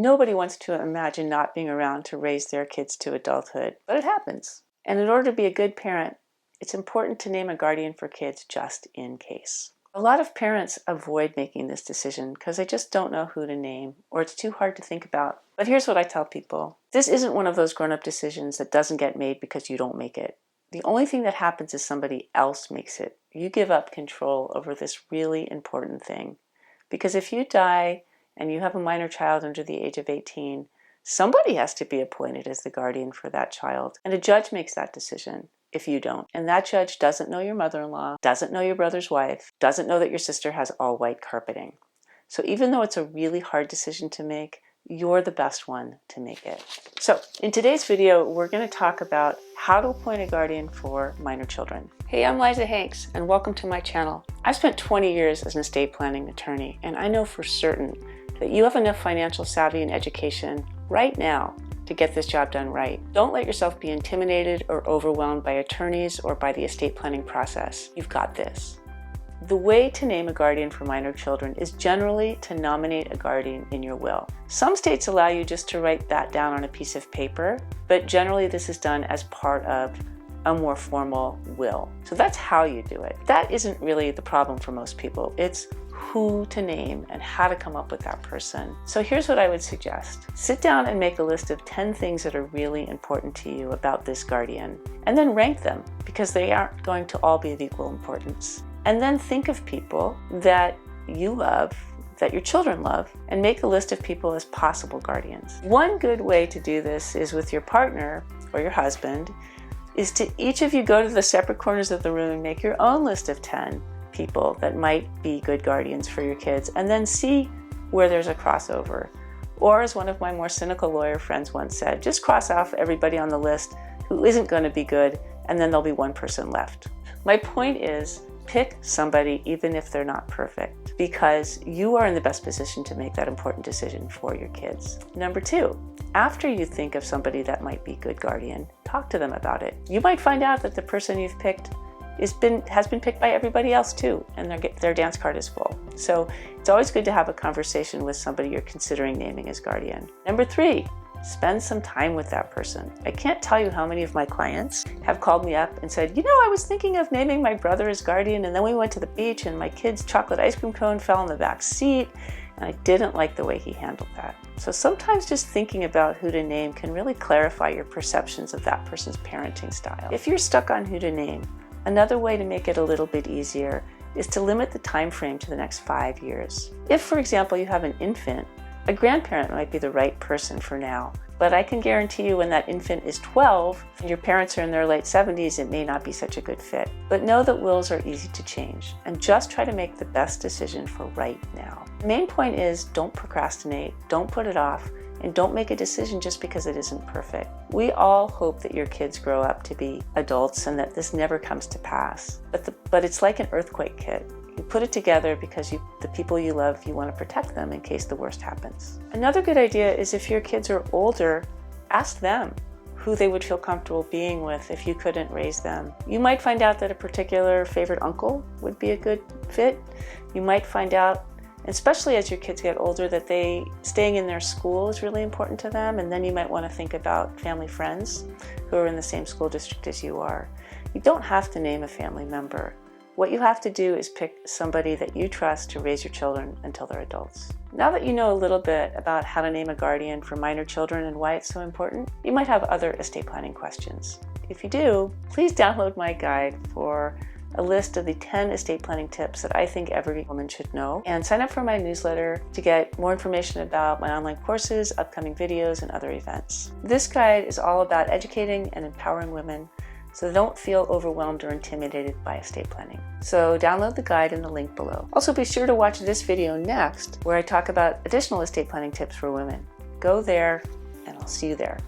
Nobody wants to imagine not being around to raise their kids to adulthood, but it happens. And in order to be a good parent, it's important to name a guardian for kids just in case. A lot of parents avoid making this decision because they just don't know who to name, or it's too hard to think about. But here's what I tell people. This isn't one of those grown-up decisions that doesn't get made because you don't make it. The only thing that happens is somebody else makes it. You give up control over this really important thing. Because if you die and you have a minor child under the age of 18, somebody has to be appointed as the guardian for that child. And a judge makes that decision if you don't. And that judge doesn't know your mother-in-law, doesn't know your brother's wife, doesn't know that your sister has all white carpeting. So even though it's a really hard decision to make, you're the best one to make it. So in today's video, we're going to talk about how to appoint a guardian for minor children. Hey, I'm Liza Hanks, and welcome to my channel. I've spent 20 years as an estate planning attorney, and I know for certain that you have enough financial savvy and education right now to get this job done right. Don't let yourself be intimidated or overwhelmed by attorneys or by the estate planning process. You've got this. The way to name a guardian for minor children is generally to nominate a guardian in your will. Some states allow you just to write that down on a piece of paper, but generally this is done as part of a more formal will. So that's how you do it. That isn't really the problem for most people. It's who to name and how to come up with that person. So here's what I would suggest. Sit down and make a list of 10 things that are really important to you about this guardian, and then rank them because they aren't going to all be of equal importance. And then think of people that you love, that your children love, and make a list of people as possible guardians. One good way to do this is with your partner or your husband, is to each of you go to the separate corners of the room and make your own list of 10 people that might be good guardians for your kids, and then see where there's a crossover. Or as one of my more cynical lawyer friends once said, just cross off everybody on the list who isn't going to be good, and then there'll be one person left. My point is, pick somebody even if they're not perfect, because you are in the best position to make that important decision for your kids. Number 2, after you think of somebody that might be a good guardian, talk to them about it. You might find out that the person you've picked has been picked by everybody else too, and their dance card is full. So it's always good to have a conversation with somebody you're considering naming as guardian. Number 3, spend some time with that person. I can't tell you how many of my clients have called me up and said, you know, I was thinking of naming my brother as guardian, and then we went to the beach and my kid's chocolate ice cream cone fell in the back seat, and I didn't like the way he handled that. So sometimes just thinking about who to name can really clarify your perceptions of that person's parenting style. If you're stuck on who to name, another way to make it a little bit easier is to limit the time frame to the next 5 years. If, for example, you have an infant, a grandparent might be the right person for now, but I can guarantee you when that infant is 12 and your parents are in their late 70s, it may not be such a good fit. But know that wills are easy to change, and just try to make the best decision for right now. The main point is, don't procrastinate, don't put it off, and don't make a decision just because it isn't perfect. We all hope that your kids grow up to be adults and that this never comes to pass. But it's like an earthquake kit. You put it together because the people you love, you want to protect them in case the worst happens. Another good idea is if your kids are older, ask them who they would feel comfortable being with if you couldn't raise them. You might find out that a particular favorite uncle would be a good fit. You might find out, especially as your kids get older, that staying in their school is really important to them, and then you might want to think about family friends who are in the same school district as you are. You don't have to name a family member. What you have to do is pick somebody that you trust to raise your children until they're adults. Now that you know a little bit about how to name a guardian for minor children and why it's so important, you might have other estate planning questions. If you do, please download my guide for a list of the 10 estate planning tips that I think every woman should know, and sign up for my newsletter to get more information about my online courses, upcoming videos, and other events. This guide is all about educating and empowering women, so don't feel overwhelmed or intimidated by estate planning. So download the guide in the link below. Also be sure to watch this video next, where I talk about additional estate planning tips for women. Go there, and I'll see you there.